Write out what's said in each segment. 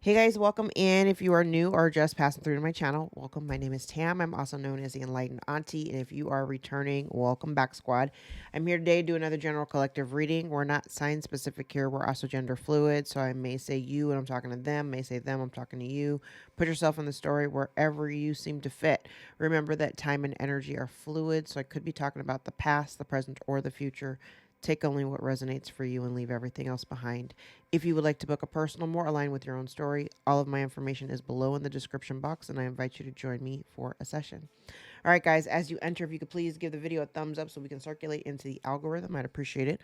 Hey guys, welcome in. If you are new or just passing through to my channel, welcome. My name is Tam. I'm also known as the Enlightened Auntie. And if you are returning, welcome back, squad. I'm here today to do another general collective reading. We're not sign specific here. We're also gender fluid. So I may say you and I'm talking to them, may say them, I'm talking to you. Put yourself in the story wherever you seem to fit. Remember that time and energy are fluid. So I could be talking about the past, the present, or the future. Take only what resonates for you and leave everything else behind. If you would like to book a personal more aligned with your own story, all of my information is below in the description box, and I invite you to join me for a session. All right, guys, as you enter, if you could please give the video a thumbs up so we can circulate into the algorithm, I'd appreciate it.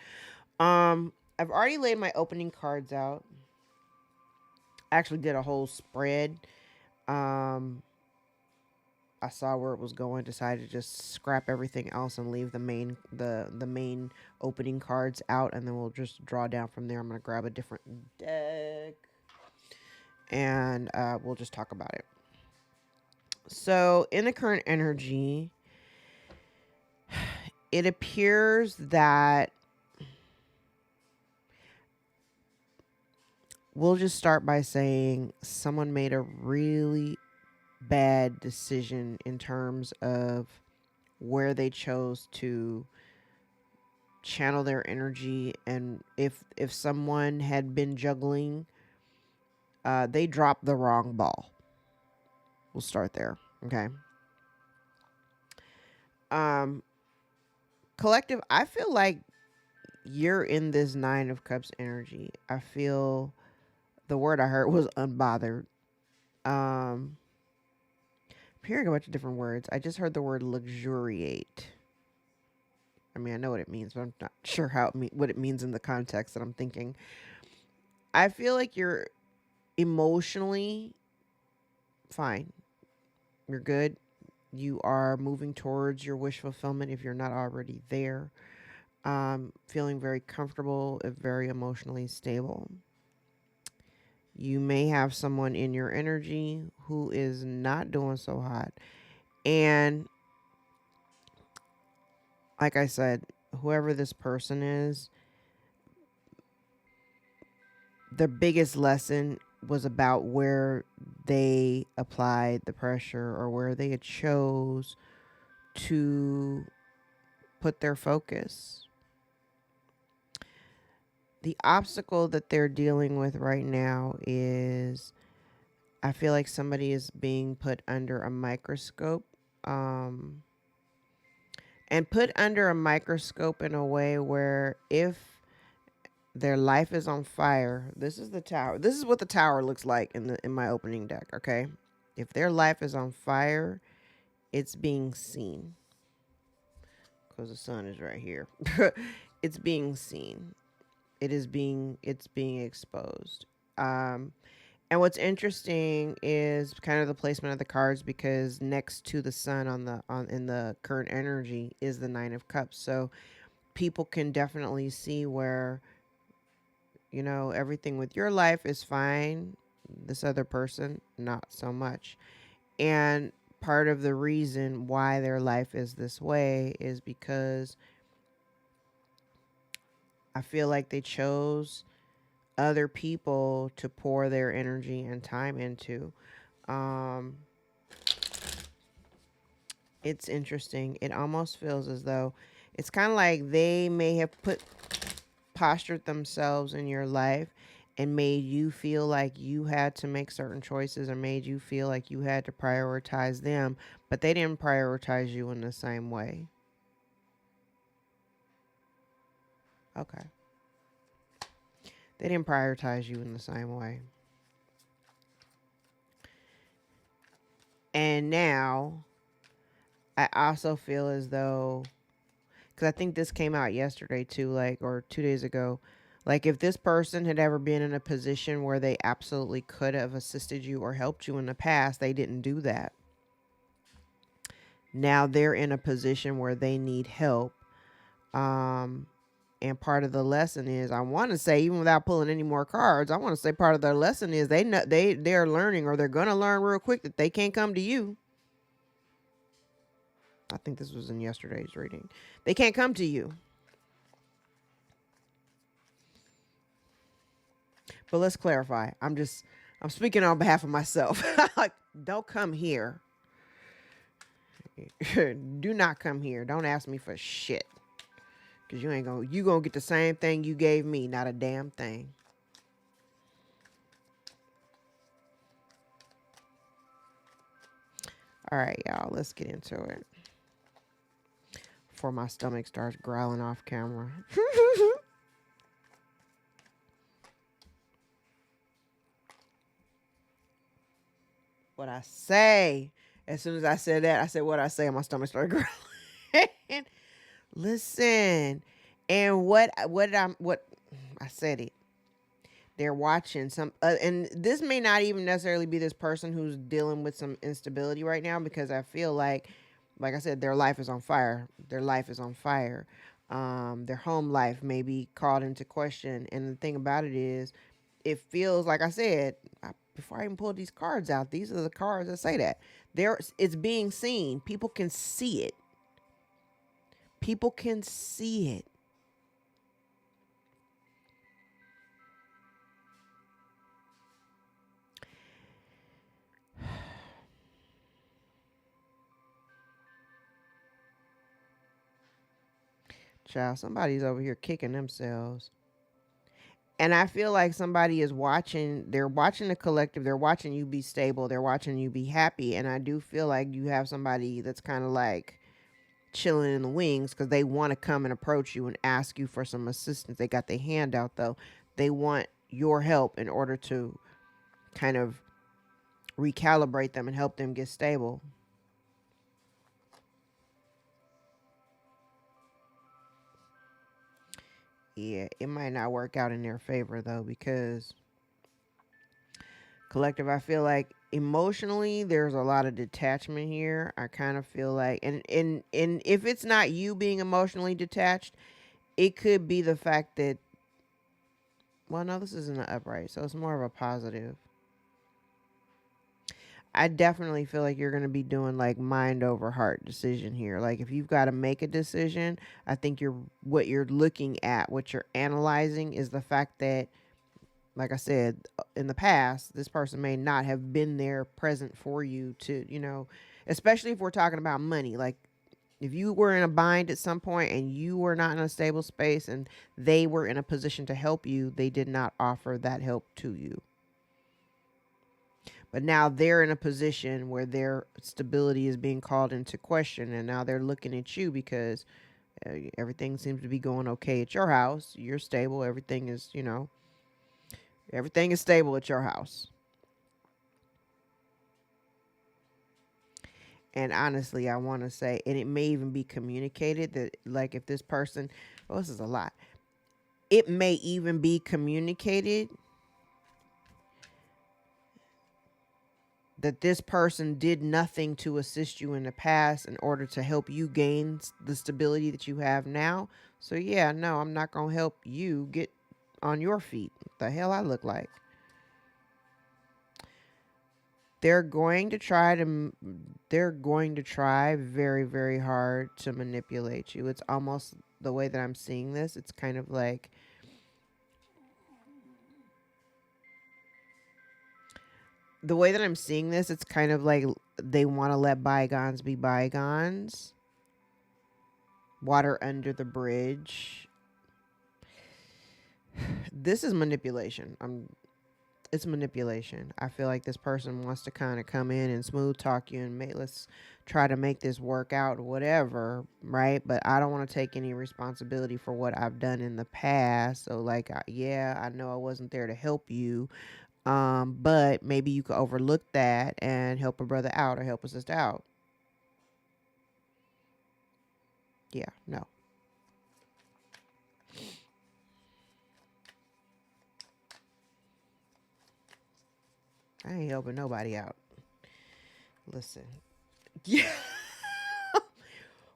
I've already laid my opening cards out. I actually did a whole spread. I saw where it was going, decided to just scrap everything else and leave the main opening cards out, and then we'll just draw down from there. I'm gonna grab a different deck and we'll just talk about it. So in the current energy, it appears that we'll just start by saying someone made a really bad decision in terms of where they chose to channel their energy, and if someone had been juggling, they dropped the wrong ball. We'll start there. Okay. Collective, I feel like you're in this Nine of Cups energy. I feel the word I heard was unbothered. I'm hearing a bunch of different words. I just heard the word luxuriate. I mean, I know what it means, but I'm not sure what it means in the context that I'm thinking. I feel like you're emotionally fine. You're good. You are moving towards your wish fulfillment if you're not already there. Feeling very comfortable, very emotionally stable. You may have someone in your energy who is not doing so hot. And like I said, whoever this person is, their biggest lesson was about where they applied the pressure or where they had chose to put their focus. The obstacle that they're dealing with right now is, I feel like somebody is being put under a microscope, and put under a microscope in a way where if their life is on fire, this is the tower. This is what the tower looks like in my opening deck, okay? If their life is on fire, it's being seen. Because the sun is right here. It's being seen. It's being exposed. And what's interesting is kind of the placement of the cards, because next to the sun in the current energy is the Nine of Cups. So people can definitely see where, you know, everything with your life is fine. This other person, not so much. And part of the reason why their life is this way is because I feel like they chose other people to pour their energy and time into. It's interesting. It almost feels as though it's kind of like they may have postured themselves in your life and made you feel like you had to make certain choices, or made you feel like you had to prioritize them, but they didn't prioritize you in the same way. Okay. They didn't prioritize you in the same way. And now I also feel as though, because I think this came out yesterday too, like, or 2 days ago, like if this person had ever been in a position where they absolutely could have assisted you or helped you in the past, they didn't do that. Now they're in a position where they need help. And part of the lesson is, I want to say, even without pulling any more cards, I want to say part of their lesson is they're learning, or they're going to learn real quick, that they can't come to you. I think this was in yesterday's reading. They can't come to you. But let's clarify. I'm just I'm speaking on behalf of myself. Like, don't come here. Do not come here. Don't ask me for shit. Cause you gonna get the same thing you gave me, not a damn thing. All right, y'all, let's get into it. Before my stomach starts growling off camera. What I say. As soon as I said that, I said what I say, and my stomach started growling. Listen, and what I said it. They're watching some, and this may not even necessarily be this person who's dealing with some instability right now, because I feel like I said, their life is on fire. Their life is on fire. Their home life may be called into question, and the thing about it is, it feels like I said before I even pulled these cards out. These are the cards that say that it's being seen. People can see it. People can see it. Child, somebody's over here kicking themselves. And I feel like somebody is watching, they're watching the collective, they're watching you be stable, they're watching you be happy. And I do feel like you have somebody that's kind of like chilling in the wings, because they want to come and approach you and ask you for some assistance. They got their hand out though. They want your help in order to kind of recalibrate them and help them get stable. Yeah, it might not work out in their favor though, because collective, I feel like emotionally there's a lot of detachment here. I kind of feel like, and if it's not you being emotionally detached, it could be the fact that, well, no, this isn't an upright, so it's more of a positive. I definitely feel like you're going to be doing like mind over heart decision here. Like, if you've got to make a decision, I think what you're looking at, what you're analyzing, is the fact that, like I said, in the past, this person may not have been there present for you to, especially if we're talking about money. Like, if you were in a bind at some point and you were not in a stable space and they were in a position to help you, they did not offer that help to you. But now they're in a position where their stability is being called into question, and now they're looking at you because everything seems to be going okay at your house. You're stable. Everything is, everything is stable at your house. And honestly, I want to say, and it may even be communicated that, like, if this person, well, this is a lot. It may even be communicated that this person did nothing to assist you in the past in order to help you gain the stability that you have now. So yeah, no, I'm not going to help you get on your feet. What the hell I look like? They're going to try very, very hard to manipulate you. It's almost the way that I'm seeing this. It's kind of like, the way that I'm seeing this, it's kind of like they want to let bygones be bygones. Water under the bridge. This is manipulation. It's manipulation. I feel like this person wants to kind of come in and smooth talk you and let's try to make this work out, whatever, right? But I don't want to take any responsibility for what I've done in the past. So like, yeah, I know I wasn't there to help you, but maybe you could overlook that and help a brother out or help a sister out. Yeah, no. I ain't helping nobody out. Listen. Yeah.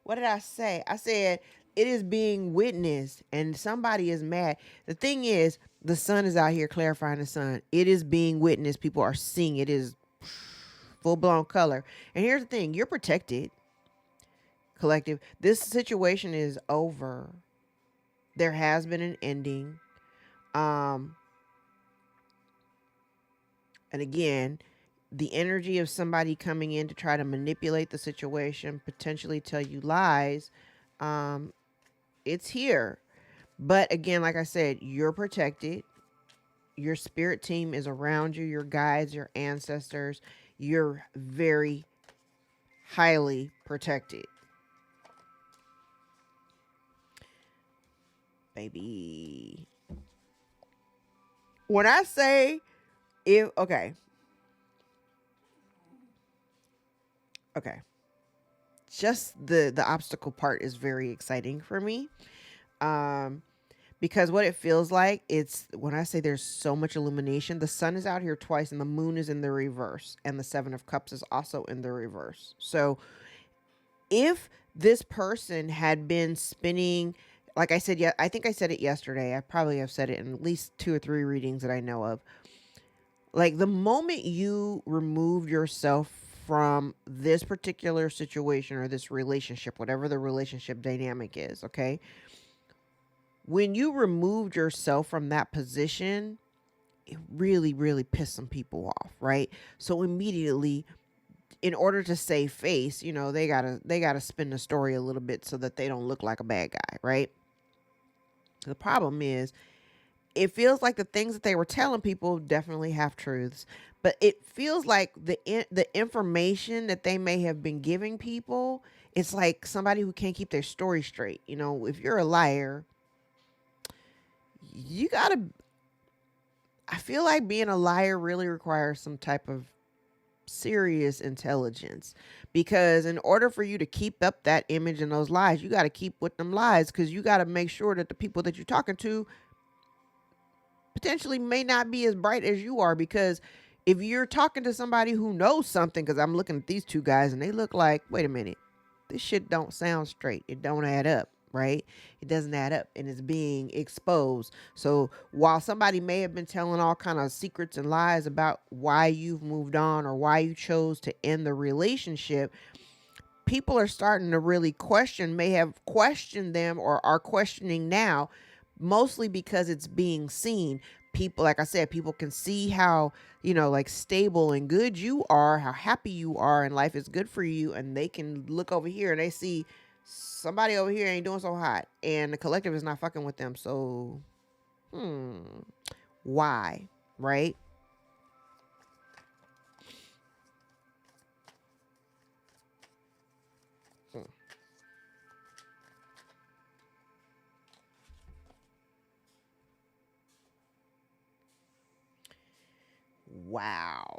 What did I say? I said it is being witnessed and somebody is mad. The thing is, the sun is out here clarifying the sun. It is being witnessed. People are seeing it. It is full blown color. And here's the thing, you're protected, collective. This situation is over. There has been an ending. And again, the energy of somebody coming in to try to manipulate the situation, potentially tell you lies, um, it's here. But again, like I said, you're protected. Your spirit team is around you, your guides, your ancestors. You're very highly protected. Baby. When I say if okay. Okay. Just the obstacle part is very exciting for me. Um because what it feels like, it's when I say there's so much illumination, the sun is out here twice and the moon is in the reverse and the 7 of cups is also in the reverse. So if this person had been spinning, like I said, yeah, I think I said it yesterday. I probably have said it in at least 2 or 3 readings that I know of. Like the moment you remove yourself from this particular situation or this relationship, whatever the relationship dynamic is, okay? When you removed yourself from that position, it really, really pissed some people off, right? So immediately, in order to save face, they gotta spin the story a little bit so that they don't look like a bad guy, right? The problem is, it feels like the things that they were telling people definitely have truths, but it feels like the information that they may have been giving people, it's like somebody who can't keep their story straight. If you're a liar, you gotta. I feel like being a liar really requires some type of serious intelligence, because in order for you to keep up that image and those lies, you got to keep with them lies, because you got to make sure that the people that you're talking to potentially may not be as bright as you are. Because if you're talking to somebody who knows something, because I'm looking at these two guys and they look like, wait a minute, this shit don't sound straight, it don't add up, right? It doesn't add up and it's being exposed. So while somebody may have been telling all kind of secrets and lies about why you've moved on or why you chose to end the relationship, people are starting to really question, may have questioned them or are questioning now, mostly because it's being seen. People, like I said, people can see how, like stable and good you are, how happy you are, and life is good for you. And they can look over here and they see somebody over here ain't doing so hot, and the collective is not fucking with them. So, why? Right? Hmm. Wow.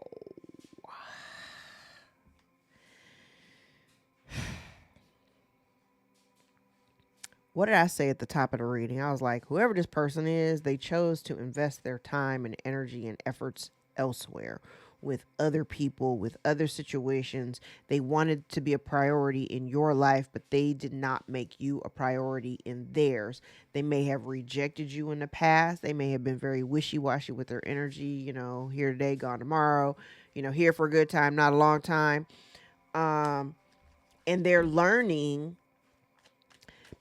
What did I say at the top of the reading? I was like, whoever this person is, they chose to invest their time and energy and efforts elsewhere, with other people, with other situations. They wanted to be a priority in your life, but they did not make you a priority in theirs. They may have rejected you in the past. They may have been very wishy washy with their energy, here today, gone tomorrow, here for a good time, not a long time. Um, and they're learning,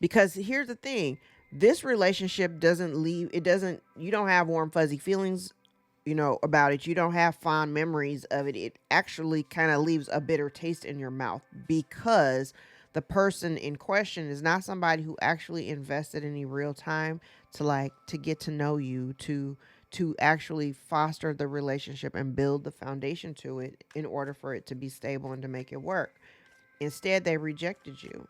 because here's the thing, this relationship doesn't leave, it doesn't, you don't have warm fuzzy feelings, about it. You don't have fond memories of it. It actually kind of leaves a bitter taste in your mouth, because the person in question is not somebody who actually invested any real time to get to know you, to actually foster the relationship and build the foundation to it in order for it to be stable and to make it work. Instead, they rejected you.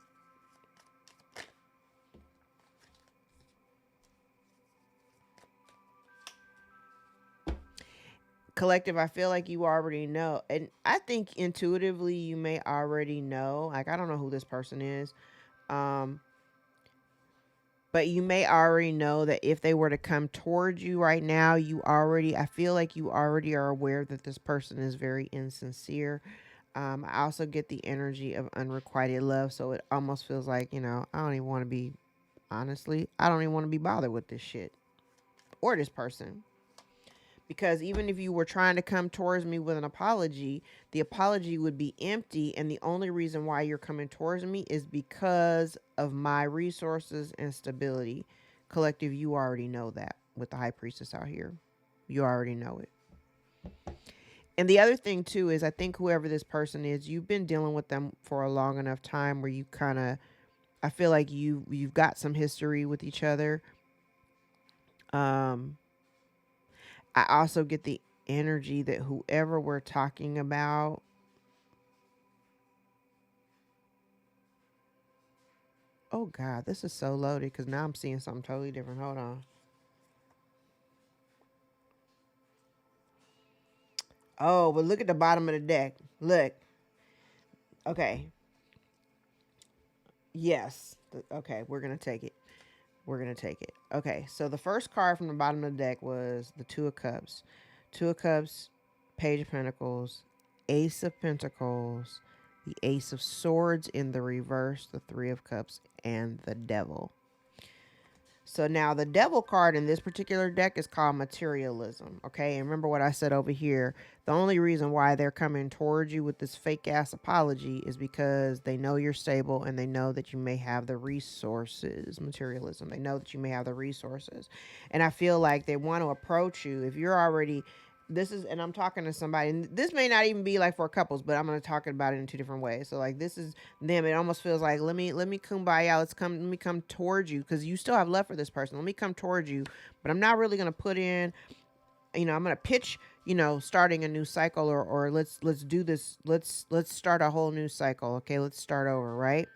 Collective, I feel like you already know, and I think intuitively you may already know, like, I don't know who this person is, um but you may already know that if they were to come towards you right now, I feel like you already are aware that this person is very insincere. I also get the energy of unrequited love, so it almost feels like, I don't even want to be, honestly, I don't even want to be bothered with this shit or this person. Because even if you were trying to come towards me with an apology, the apology would be empty. And the only reason why you're coming towards me is because of my resources and stability. Collective, you already know that with the high priestess out here. You already know it. And the other thing too is I think whoever this person is, you've been dealing with them for a long enough time where you kind of, I feel like you've got some history with each other. Um I also get the energy that whoever we're talking about, oh God, this is so loaded because now I'm seeing something totally different. Hold on. Oh, but look at the bottom of the deck. Look. Okay. Yes. Okay, we're going to take it. We're going to take it. Okay, so the first card from the bottom of the deck was the Two of Cups. Two of Cups, Page of Pentacles, Ace of Pentacles, the Ace of Swords in the reverse, the Three of Cups, and the Devil. So now the devil card in this particular deck is called materialism. Okay. And remember what I said over here. The only reason why they're coming towards you with this fake ass apology is because they know you're stable and they know that you may have the resources. Materialism. They know that you may have the resources. And I feel like they want to approach you if you're already, this is, and I'm talking to somebody, and this may not even be like for couples, but I'm going to talk about it in two different ways. So like this is them. It almost feels like let me kumbaya. Let me come towards you because you still have love for this person. Let me come towards you, but I'm not really going to put in. I'm going to pitch. Starting a new cycle or let's do this. Let's start a whole new cycle. Okay, let's start over. Right.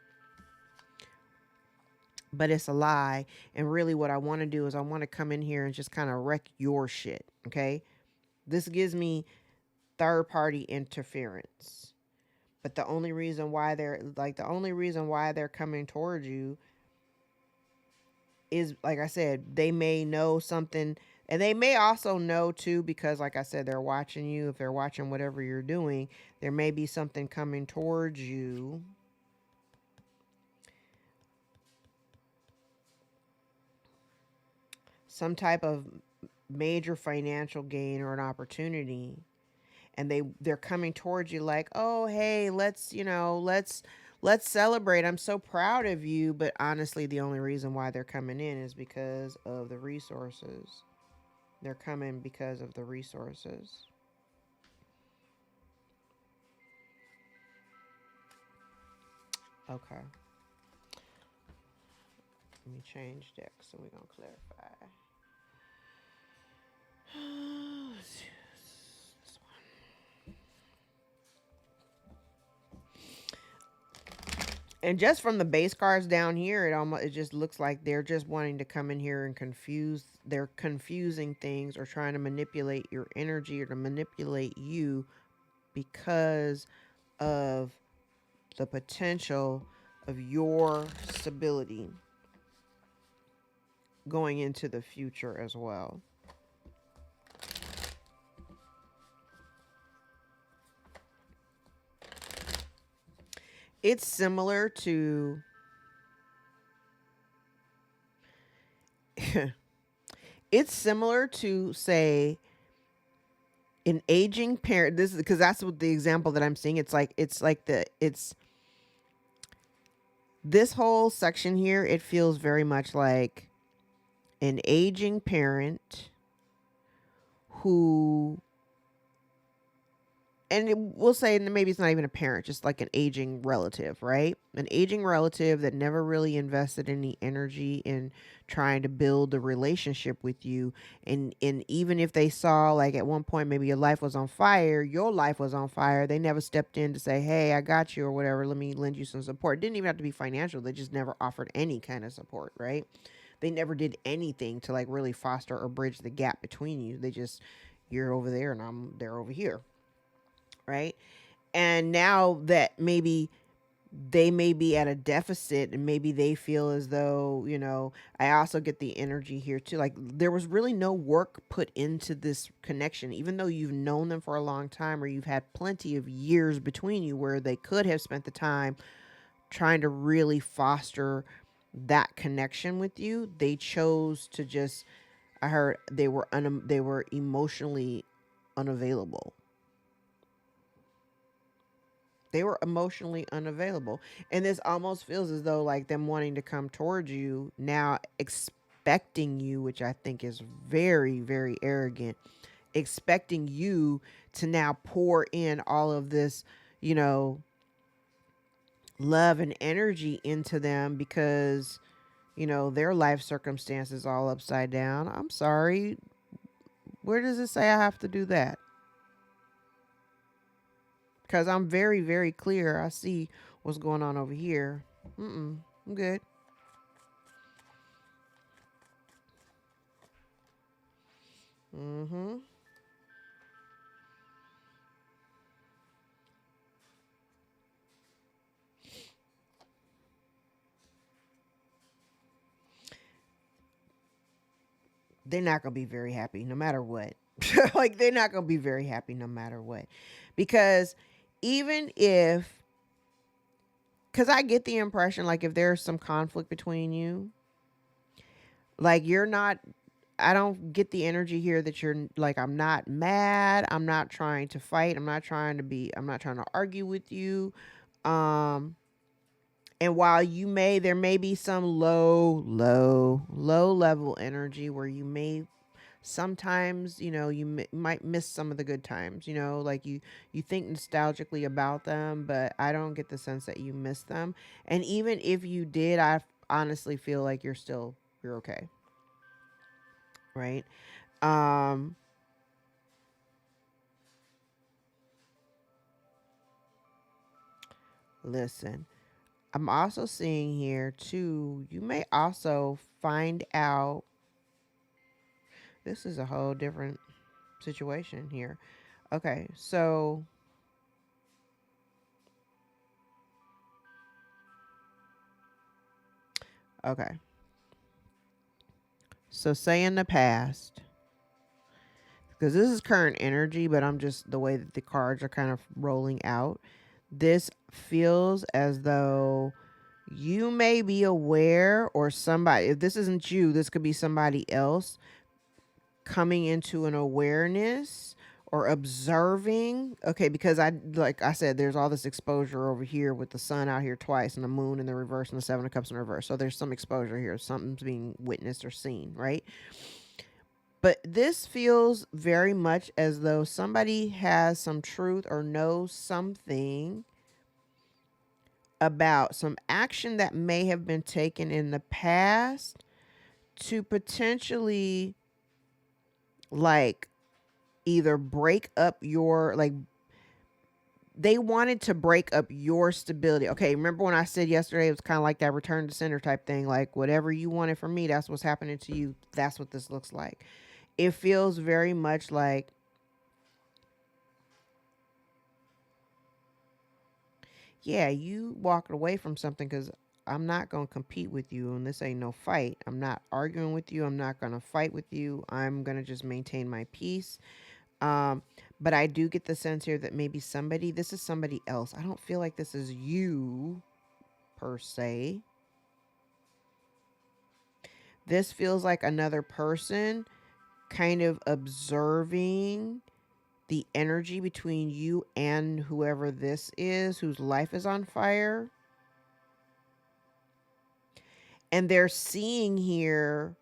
But it's a lie. And really, what I want to do is I want to come in here and just kind of wreck your shit. Okay. This gives me third party interference. But the only reason why they're coming towards you is, like I said, they may know something, and they may also know too, because like I said, they're watching you. If they're watching whatever you're doing, there may be something coming towards you. Some type of major financial gain or an opportunity, and they're coming towards you like, oh hey, let's celebrate, I'm so proud of you. But honestly, the only reason why they're coming in is because of the resources. They're coming because of the resources. Okay, let me change deck so we're gonna clarify. And just from the base cards down here, it just looks like they're just wanting to come in here and confuse. They're confusing things or trying to manipulate your energy or to manipulate you because of the potential of your stability going into the future as well. It's similar to it's similar to, say, an aging parent. This is because that's what the example that I'm seeing. It's this whole section here. It feels very much like an aging parent who, and we'll say maybe it's not even a parent, just like an aging relative, right? An aging relative that never really invested any energy in trying to build a relationship with you. And even if they saw, like, at one point maybe your life was on fire, they never stepped in to say, hey, I got you, or whatever, let me lend you some support. It didn't even have to be financial. They just never offered any kind of support, right? They never did anything to like really foster or bridge the gap between you. They just, you're over there and I'm there over here, right? And now that maybe they may be at a deficit and maybe they feel as though, I also get the energy here too. Like there was really no work put into this connection, even though you've known them for a long time or you've had plenty of years between you where they could have spent the time trying to really foster that connection with you. They chose to just, I heard they were emotionally unavailable. They were emotionally unavailable. And this almost feels as though like them wanting to come towards you now, expecting you, which I think is very, very arrogant, expecting you to now pour in all of this, you know, love and energy into them because, you know, their life circumstances all upside down. I'm sorry. Where does it say I have to do that? Because I'm very, very clear. I see what's going on over here. I'm good. Mm-hmm. They're not going to be very happy no matter what. Like, they're not going to be very happy no matter what. Because even if, because I get the impression, like, if there's some conflict between you, like, you're not, I don't get the energy here that you're like, I'm not mad. I'm not trying to fight. I'm not trying to argue with you. Um, and while there may be some low level energy where you may sometimes, you know, you might miss some of the good times, you know, like you think nostalgically about them, but I don't get the sense that you miss them. And even if you did, I honestly feel like you're okay, right? Um, Listen, I'm also seeing here too, you may also find out, this is a whole different situation here. Okay, so, okay. So say in the past, because this is current energy, but I'm just the way that the cards are kind of rolling out. This feels as though you may be aware, or somebody, if this isn't you, this could be somebody else coming into an awareness or observing. Okay, because like I said, there's all this exposure over here with the sun out here twice and the moon in the reverse and the seven of cups in reverse. So there's some exposure here. Something's being witnessed or seen, right? But this feels very much as though somebody has some truth or knows something about some action that may have been taken in the past to potentially, like, either break up your, like, they wanted to break up your stability. Okay, remember when I said yesterday it was kind of like that return to center type thing, like whatever you wanted from me, that's what's happening to you. That's what this looks like. It feels very much like, yeah, you walked away from something because I'm not going to compete with you and this ain't no fight. I'm not arguing with you. I'm not going to fight with you. I'm going to just maintain my peace. Um, but I do get the sense here that maybe this is somebody else. I don't feel like this is you per se. This feels like another person kind of observing the energy between you and whoever this is, whose life is on fire. And they're seeing here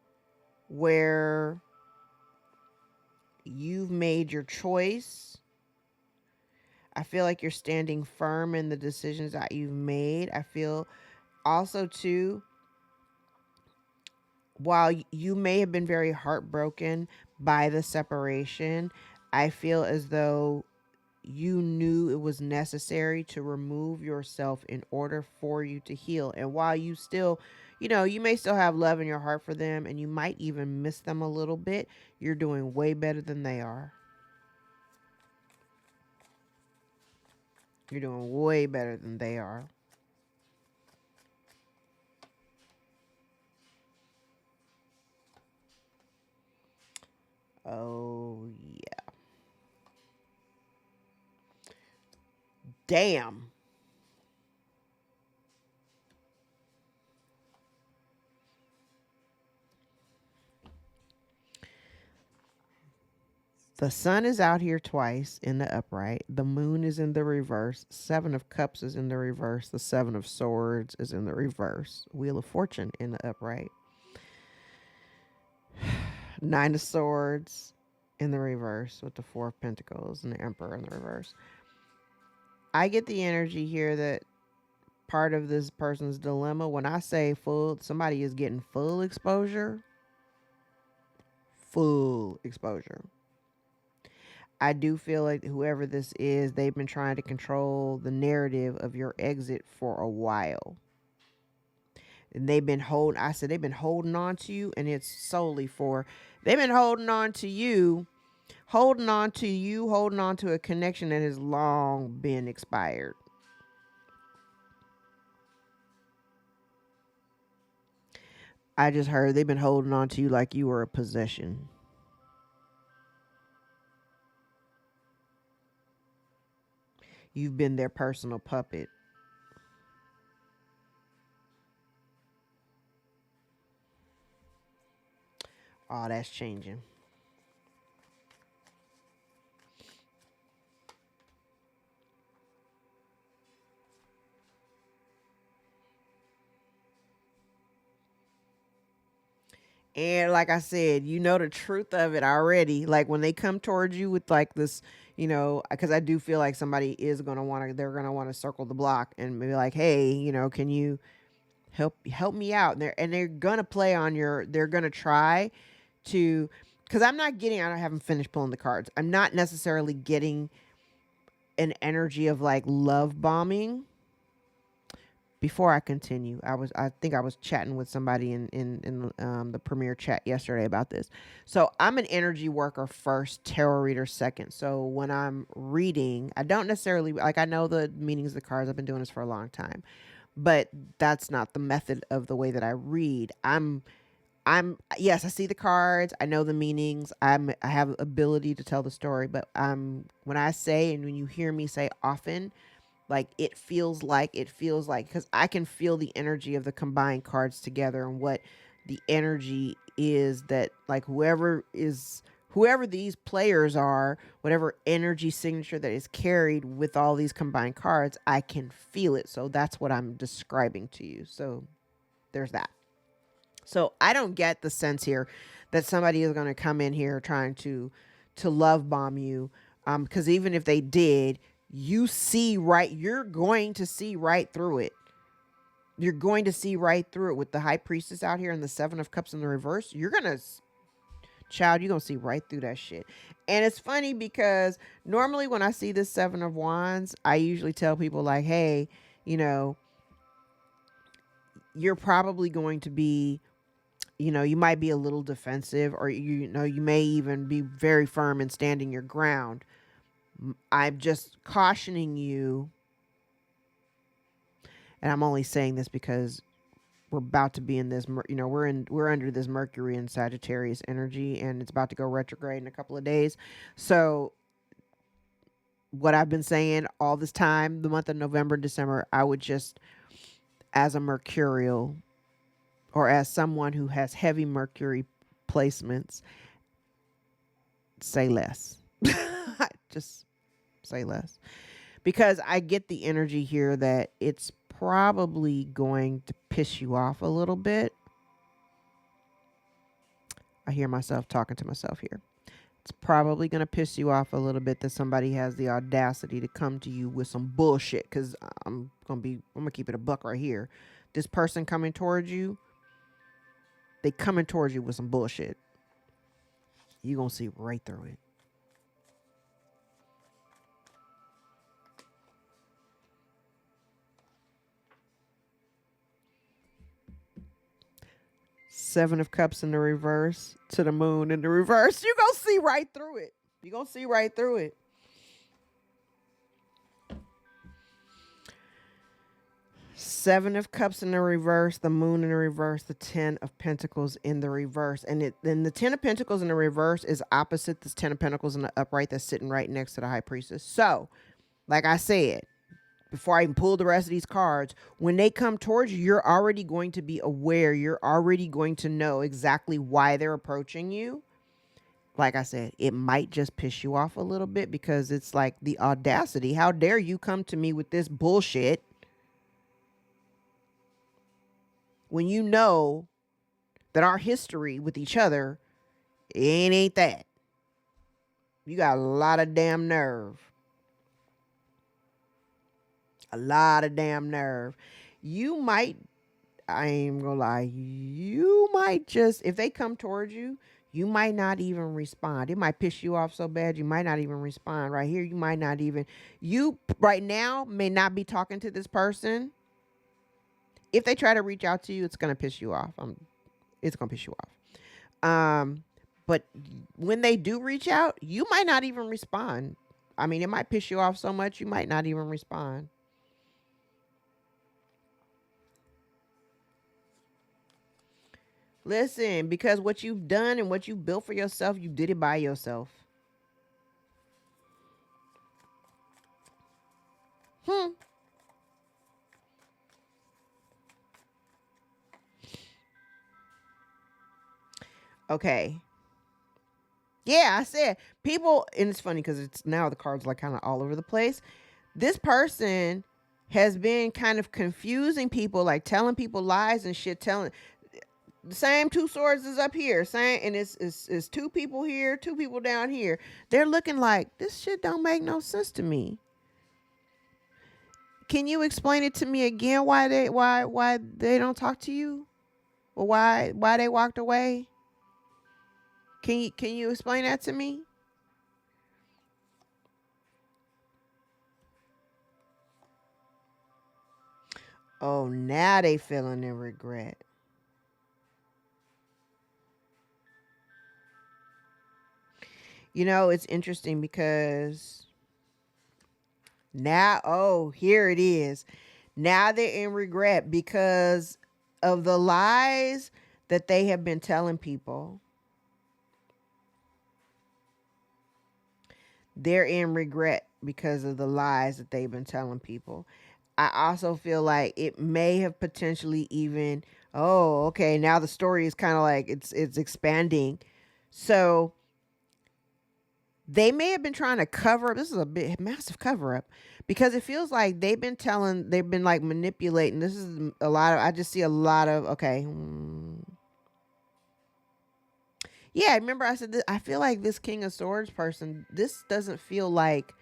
where you've made your choice. I feel like you're standing firm in the decisions that you've made. I feel also, too, while you may have been very heartbroken by the separation, I feel as though you knew it was necessary to remove yourself in order for you to heal. And while you still, you know, you may still have love in your heart for them and you might even miss them a little bit, you're doing way better than they are. You're doing way better than they are. Oh, yeah. Damn. The sun is out here twice in the upright. The moon is in the reverse. Seven of Cups is in the reverse. The Seven of Swords is in the reverse. Wheel of Fortune in the upright. Nine of Swords. in the reverse with the Four of Pentacles and the Emperor in the reverse. I get the energy here that part of this person's dilemma, when I say full, somebody is getting full exposure. Full exposure. I do feel like whoever this is, they've been trying to control the narrative of your exit for a while. And they've been holding on to you, and it's solely for, they've been holding on to you, holding on to a connection that has long been expired. I just heard they've been holding on to you like you were a possession. You've been their personal puppet. Oh, that's changing. And like I said, you know the truth of it already. Like when they come towards you with like this, you know, because I do feel like somebody is gonna want to, they're gonna want to circle the block and be like, hey, you know, can you help me out? And they're gonna play on your, they're gonna try to, because I'm not getting, I haven't finished pulling the cards. I'm not necessarily getting an energy of like love bombing. Before I continue, I think I was chatting with somebody in the premiere chat yesterday about this. So I'm an energy worker first, tarot reader second. So when I'm reading, I don't necessarily like, I know the meanings of the cards. I've been doing this for a long time, but that's not the method of the way that I read. I'm yes, I see the cards, I know the meanings, I have ability to tell the story, but when I say, and when you hear me say often, like it feels like because I can feel the energy of the combined cards together and what the energy is, that like whoever these players are, whatever energy signature that is carried with all these combined cards, I can feel it. So that's what I'm describing to you. So there's that. So I don't get the sense here that somebody is going to come in here trying to love bomb you, because even if they did, you're going to see right through it. You're going to see right through it with the High Priestess out here and the Seven of Cups in the reverse. Child, you're going to see right through that shit. And it's funny because normally when I see this Seven of Wands, I usually tell people like, hey, you know, you're probably going to be, you know, you might be a little defensive, or you know, you may even be very firm and standing your ground. I'm just cautioning you, and I'm only saying this because we're about to be in this, you know, we're under this Mercury and Sagittarius energy, and it's about to go retrograde in a couple of days. So what I've been saying all this time, the month of November and December, I would just, as a mercurial, or as someone who has heavy Mercury placements, say less. Just say less. Because I get the energy here that it's probably going to piss you off a little bit. I hear myself talking to myself here. It's probably going to piss you off a little bit that somebody has the audacity to come to you with some bullshit. Because I'm going to keep it a buck right here. This person coming towards you, they coming towards you with some bullshit. You're going to see right through it. Seven of Cups in the reverse to the Moon in the reverse. You're going to see right through it. You're going to see right through it. Seven of Cups in the reverse, the Moon in the reverse, the Ten of Pentacles in the reverse. And then the Ten of Pentacles in the reverse is opposite this Ten of Pentacles in the upright that's sitting right next to the High Priestess. So, like I said, before I even pull the rest of these cards, when they come towards you, you're already going to be aware. You're already going to know exactly why they're approaching you. Like I said, it might just piss you off a little bit because it's like the audacity. How dare you come to me with this bullshit when you know that our history with each other, it ain't that. You got a lot of damn nerve. A lot of damn nerve. You might, I ain't gonna lie, you might just, if they come towards you, you might not even respond. It might piss you off so bad you might not even respond. Right here, you might not even, you right now may not be talking to this person. If they try to reach out to you, it's gonna piss you off. It's gonna piss you off. But when they do reach out, you might not even respond. I mean, it might piss you off so much you might not even respond. Listen, because what you've done and what you built for yourself, you did it by yourself. Hmm. Okay. Yeah, I said people, and it's funny because it's now the cards like kind of all over the place. This person has been kind of confusing people, like telling people lies and shit, telling the same two swords is up here, same, and it's two people here, two people down here. They're looking like this shit don't make no sense to me. Can you explain it to me again? Why they don't talk to you, or why they walked away? Can you explain that to me? Oh, now they feeling the regret. You know, it's interesting because now, oh, here it is. Now they're in regret because of the lies that they have been telling people. They're in regret because of the lies that they've been telling people. I also feel like it may have potentially even, oh, okay, now the story is kind of like it's expanding. So they may have been trying to cover up. This is a big massive cover up because it feels like they've been like manipulating. This is a lot of, I just see a lot of, okay. Yeah, remember I said this, I feel like this King of Swords person, this doesn't feel like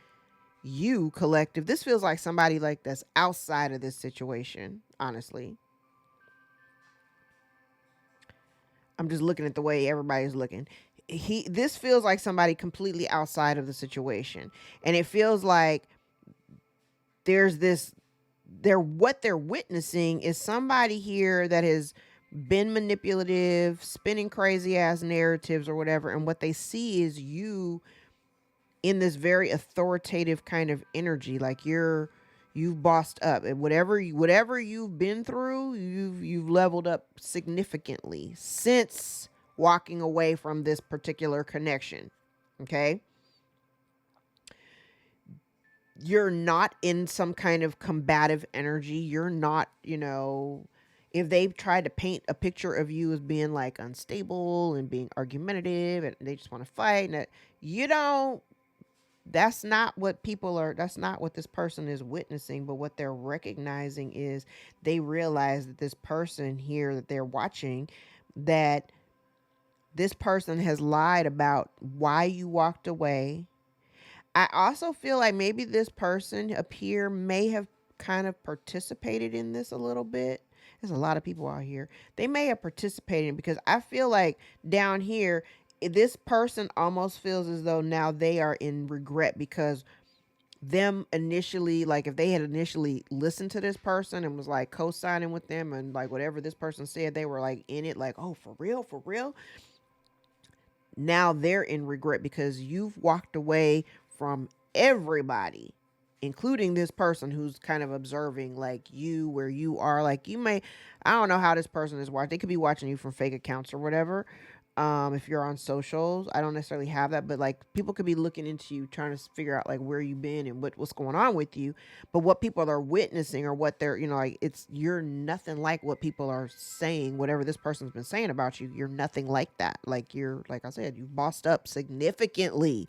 you collective. This feels like somebody like that's outside of this situation, honestly. I'm just looking at the way everybody's looking. This feels like somebody completely outside of the situation. And it feels like there's this they're what they're witnessing is somebody here that has been manipulative, spinning crazy ass narratives or whatever, and what they see is you in this very authoritative kind of energy, like you've bossed up, and whatever you've been through, you've leveled up significantly since walking away from this particular connection. Okay, you're not in some kind of combative energy. You're not, if they've tried to paint a picture of you as being like unstable and being argumentative and they just want to fight, and that you don't, that's not what this person is witnessing. But what they're recognizing is they realize that this person here that they're watching, that this person has lied about why you walked away. I also feel like maybe this person up here may have kind of participated in this a little bit. There's a lot of people out here. They may have participated because I feel like down here, this person almost feels as though now they are in regret because them initially, like if they had initially listened to this person and was like co-signing with them and like whatever this person said, they were like in it, like, oh, for real, for real. Now they're in regret because you've walked away from everybody, including this person who's kind of observing like you where you are. Like you may, I don't know how this person is watching. They could be watching you from fake accounts or whatever. If you're on socials, I don't necessarily have that, but like people could be looking into you, trying to figure out like where you've been and what's going on with you. But what people are witnessing or what they're, like it's, you're nothing like what people are saying. Whatever this person's been saying about you, you're nothing like that. Like you're, like I said, you've bossed up significantly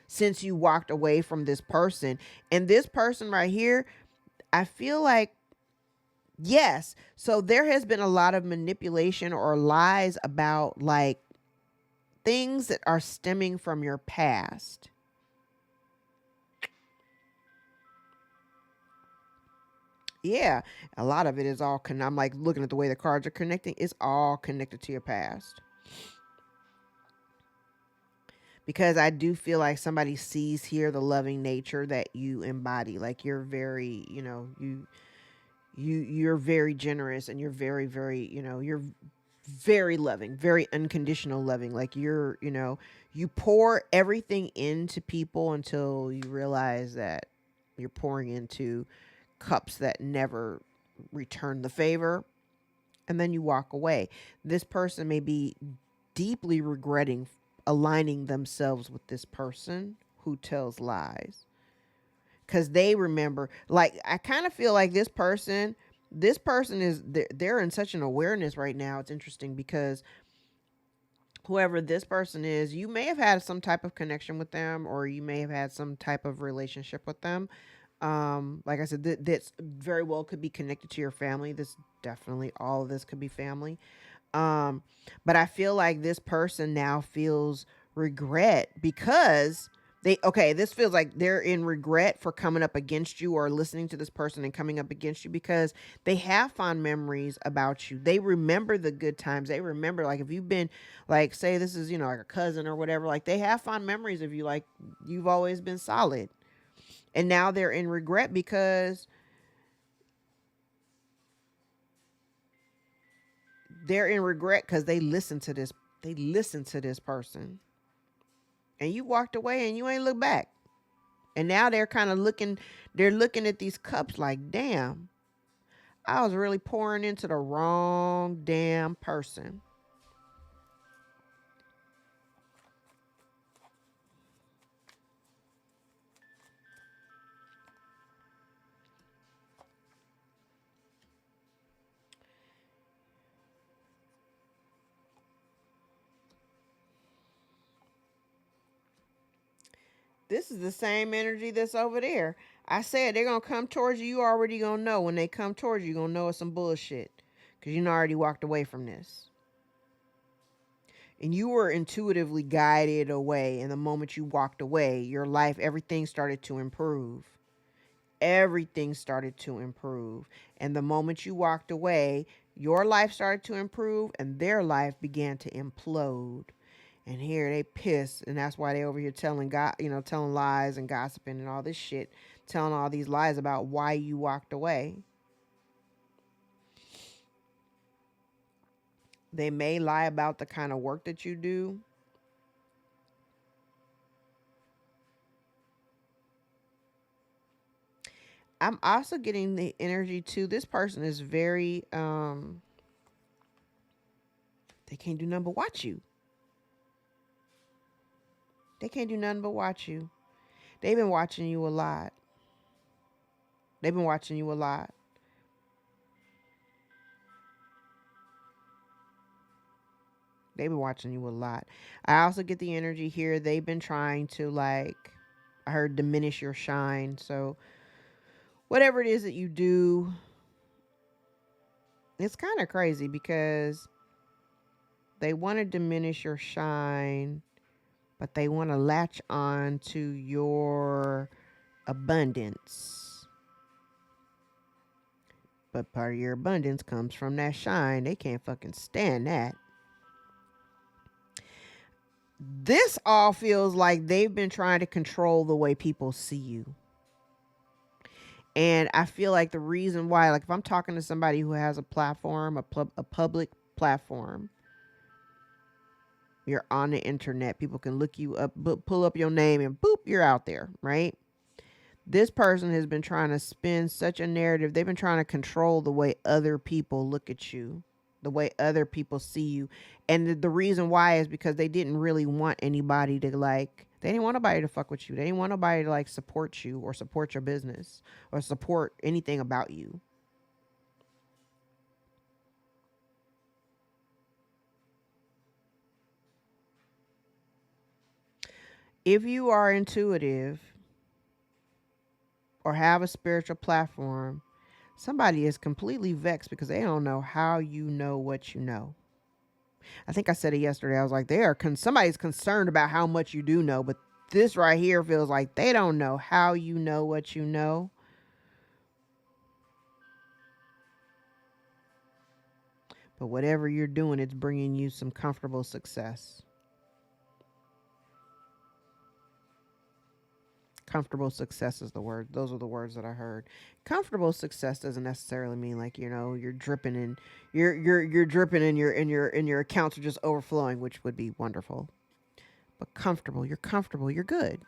since you walked away from this person. And this person right here, I feel like, yes. So there has been a lot of manipulation or lies about like things that are stemming from your past. Yeah, a lot of it is all I'm like looking at the way the cards are connecting. It's all connected to your past. Because I do feel like somebody sees here the loving nature that you embody. Like you're very, you're very generous, and you're very, very, you're very loving, very unconditional loving. Like you pour everything into people until you realize that you're pouring into cups that never return the favor, and then you walk away. This person may be deeply regretting aligning themselves with this person who tells lies, because they remember, like, I kind of feel like this person is, they're in such an awareness right now. It's interesting because whoever this person is, you may have had some type of connection with them, or you may have had some type of relationship with them. Like I said, this very well could be connected to your family. This definitely, all of this could be family. um but I feel like this person now feels regret because this feels like they're in regret for coming up against you, or listening to this person and coming up against you, because they have fond memories about you. They remember the good times. They remember, like, if you've been, like, say this is, like a cousin or whatever, like they have fond memories of you, like you've always been solid. And now they're in regret because they listen to this person, and you walked away and you ain't looked back. And now they're kind of looking at these cups like, damn, I was really pouring into the wrong damn person. This is the same energy that's over there. I said they're gonna come towards you. You already gonna know when they come towards you. You're gonna know it's some bullshit, because you already walked away from this. And you were intuitively guided away. And the moment you walked away, your life, everything started to improve. Everything started to improve. And the moment you walked away, your life started to improve, and their life began to implode. And here they pissed, and that's why they over here telling God, telling lies and gossiping and all this shit, telling all these lies about why you walked away. They may lie about the kind of work that you do. I'm also getting the energy too. This person is very they can't do nothing but watch you. They can't do nothing but watch you. They've been watching you a lot. They've been watching you a lot. They've been watching you a lot. I also get the energy here. They've been trying to, like, I heard, diminish your shine. So whatever it is that you do, it's kind of crazy because they want to diminish your shine, but they want to latch on to your abundance. But part of your abundance comes from that shine. They can't fucking stand that. This all feels like they've been trying to control the way people see you. And I feel like the reason why, like, if I'm talking to somebody who has a platform, a public platform, you're on the internet, people can look you up, pull up your name, and boop, you're out there, right? This person has been trying to spin such a narrative. They've been trying to control the way other people look at you, the way other people see you. And the reason why is because they didn't really want anybody to, like, they didn't want nobody to fuck with you. They didn't want nobody to, like, support you or support your business or support anything about you. If you are intuitive or have a spiritual platform, somebody is completely vexed because they don't know how you know what you know. I think I said it yesterday. I was like, somebody's concerned about how much you do know, but this right here feels like they don't know how you know what you know. But whatever you're doing, it's bringing you some comfortable success. Comfortable success is the word. Those are the words that I heard. Comfortable success doesn't necessarily mean like, you're dripping and you're dripping and your accounts are just overflowing, which would be wonderful. But comfortable, you're good.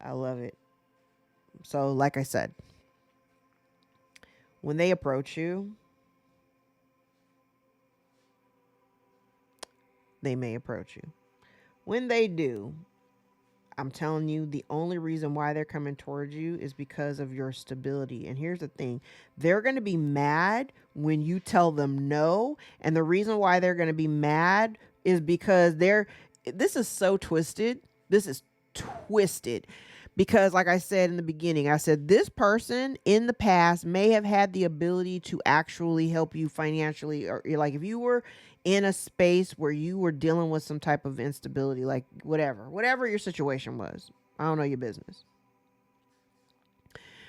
I love it. So, like I said, when they approach you, they may approach you. When they do, I'm telling you, the only reason why they're coming towards you is because of your stability. And here's the thing, they're going to be mad when you tell them no. And the reason why they're going to be mad is because this is so twisted. This is twisted. Because, like I said in the beginning, I said this person in the past may have had the ability to actually help you financially, or like if you were in a space where you were dealing with some type of instability, like whatever your situation was. I don't know your business.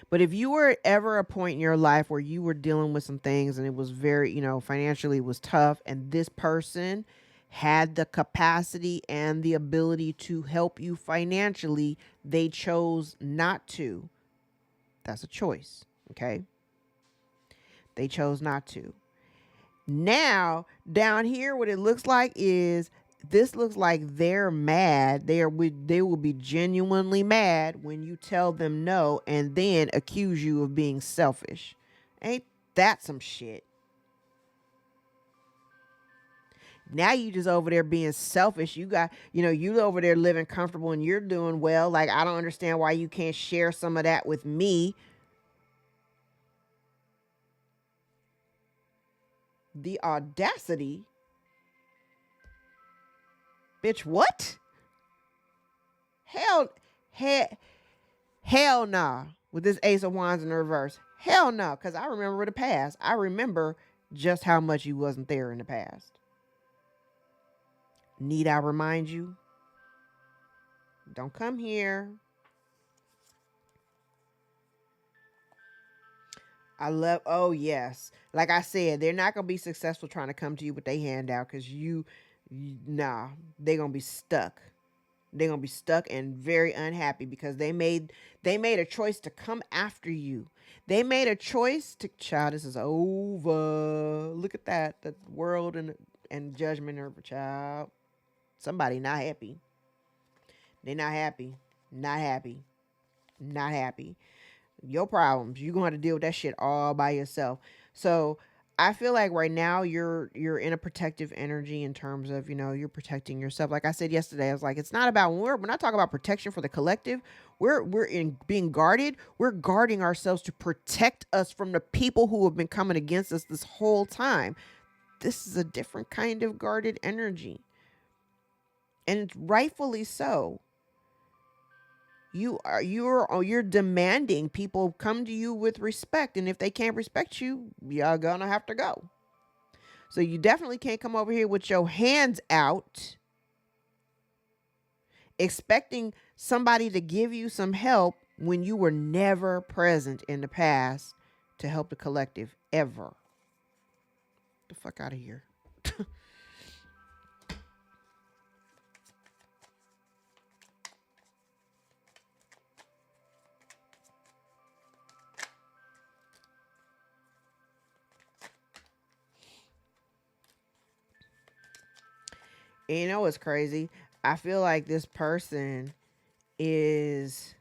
But if you were ever a point in your life where you were dealing with some things and it was very, financially it was tough, and this person had the capacity and the ability to help you financially, they chose not to. That's a choice, okay? They chose not to. Now, down here, what it looks like is this looks like they're mad. They will be genuinely mad when you tell them no and then accuse you of being selfish. Ain't that some shit? Now you just over there being selfish. You got, you over there living comfortable and you're doing well. Like, I don't understand why you can't share some of that with me. The audacity. Bitch, what? Hell, hell nah. With this Ace of Wands in reverse. Hell no. Because I remember the past. I remember just how much you wasn't there in the past. Need I remind you? Don't come here. Oh yes. Like I said, they're not going to be successful trying to come to you with their hand out because nah, they're going to be stuck. They're going to be stuck and very unhappy because they made a choice to come after you. They made a choice to, child, this is over. Look at that. The world and judgment of a child. Somebody not happy. They're not happy. Not happy. Not happy. Your problems. You're going to have to deal with that shit all by yourself. So I feel like right now you're in a protective energy in terms of, you're protecting yourself. Like I said yesterday, I was like, it's not about, we're not talking about protection for the collective. We're in being guarded. We're guarding ourselves to protect us from the people who have been coming against us this whole time. This is a different kind of guarded energy. And rightfully so. You're demanding people come to you with respect, and if they can't respect you, you're gonna have to go. So you definitely can't come over here with your hands out expecting somebody to give you some help when you were never present in the past to help the collective ever. Get the fuck out of here. And you know what's crazy? I feel like this person is,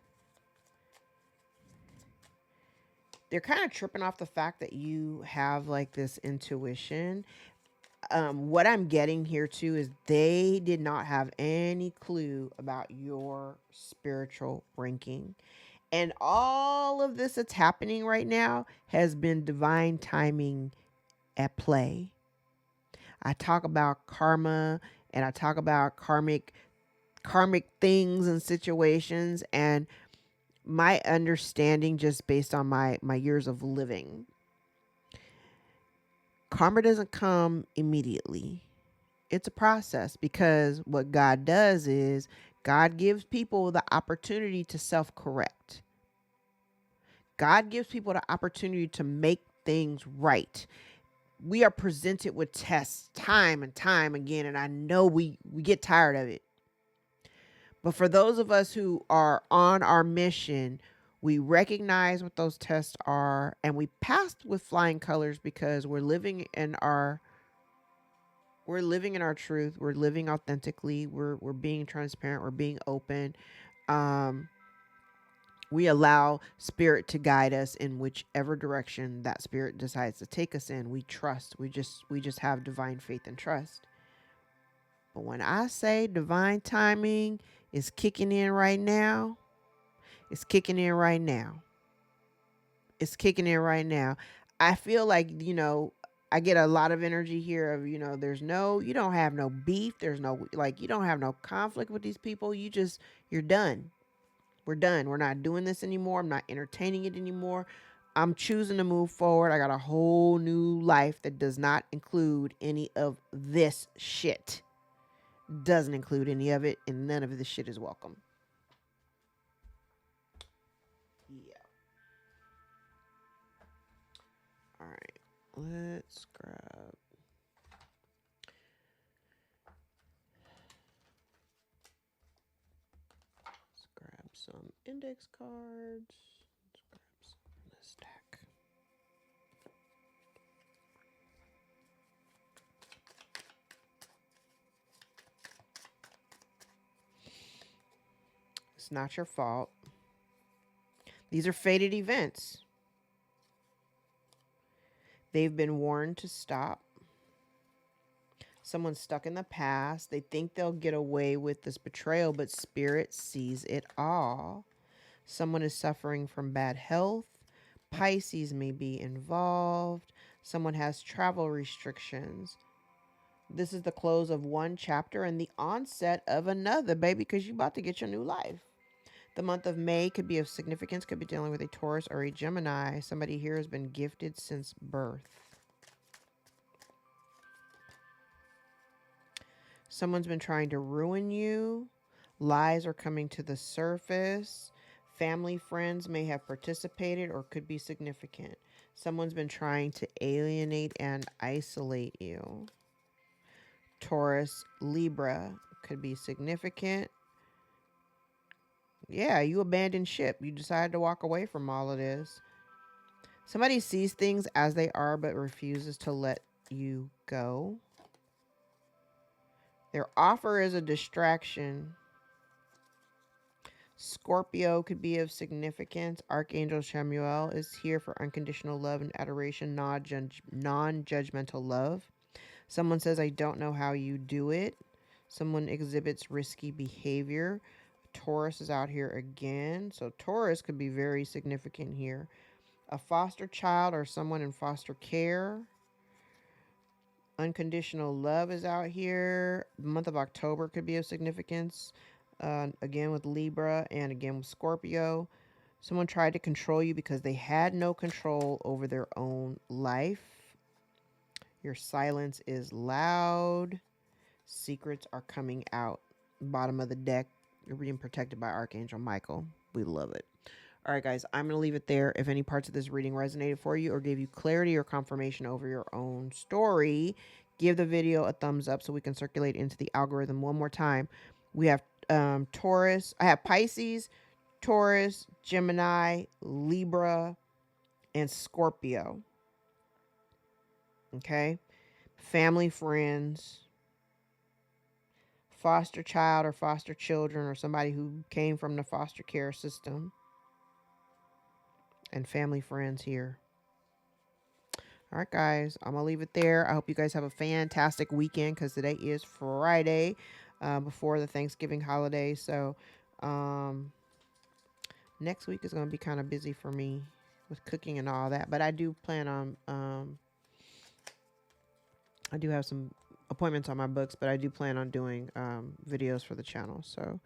they're kind of tripping off the fact that you have like this intuition. What I'm getting here too is they did not have any clue about your spiritual ranking. And all of this that's happening right now has been divine timing at play. I talk about karma and I talk about karmic things and situations, and my understanding just based on my years of living. Karma doesn't come immediately. It's a process, because what God does is God gives people the opportunity to self-correct. God gives people the opportunity to make things right. We are presented with tests time and time again, and I know we get tired of it. But for those of us who are on our mission, we recognize what those tests are and we passed with flying colors, because we're living in our truth. We're living authentically. We're being transparent. We're being open. Um, we allow spirit to guide us in whichever direction that spirit decides to take us in. We trust. We just have divine faith and trust. But when I say divine timing is kicking in right now, it's kicking in right now. It's kicking in right now. I feel like, I get a lot of energy here of, you don't have no beef. There's no, like, you don't have no conflict with these people. You're done. We're done. We're not doing this anymore. I'm not entertaining it anymore. I'm choosing to move forward. I got a whole new life that does not include any of this shit. Doesn't include any of it, and none of this shit is welcome. Yeah. All right. Let's grab some index cards. Let's grab some from this stack. It's not your fault. These are fated events. They've been warned to stop. Someone's stuck in the past. They think they'll get away with this betrayal, but spirit sees it all. Someone is suffering from bad health. Pisces may be involved. Someone has travel restrictions. This is the close of one chapter and the onset of another, baby, because you're about to get your new life. The month of May could be of significance, could be dealing with a Taurus or a Gemini. Somebody here has been gifted since birth. Someone's been trying to ruin you. Lies are coming to the surface. Family, friends may have participated or could be significant. Someone's been trying to alienate and isolate you. Taurus, Libra could be significant. Yeah, you abandoned ship. You decided to walk away from all of this. Somebody sees things as they are but refuses to let you go. Their offer is a distraction. Scorpio could be of significance. Archangel Chamuel is here for unconditional love and adoration, non-judgmental love. Someone says, I don't know how you do it. Someone exhibits risky behavior. Taurus is out here again. So Taurus could be very significant here. A foster child or someone in foster care. Unconditional love is out here. The month of October could be of significance. Again with Libra and again with Scorpio. Someone tried to control you because they had no control over their own life. Your silence is loud. Secrets are coming out. Bottom of the deck, you're being protected by Archangel Michael. We love it. All right, guys, I'm going to leave it there. If any parts of this reading resonated for you or gave you clarity or confirmation over your own story, give the video a thumbs up so we can circulate into the algorithm one more time. We have Taurus. I have Pisces, Taurus, Gemini, Libra, and Scorpio. Okay? Family, friends, foster child or foster children, or somebody who came from the foster care system, and family, friends here. All right, guys, I'm going to leave it there. I hope you guys have a fantastic weekend, because today is Friday before the Thanksgiving holiday. So Next week is going to be kind of busy for me with cooking and all that, but I do plan on I do have some appointments on my books, but I do plan on doing videos for the channel. So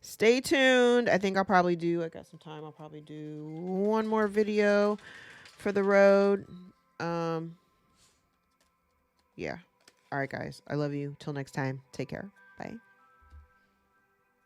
stay tuned. I think I'll probably do, I got some time, I'll probably do one more video for the road. Yeah. All right, guys. I love you. Till next time. Take care. Bye.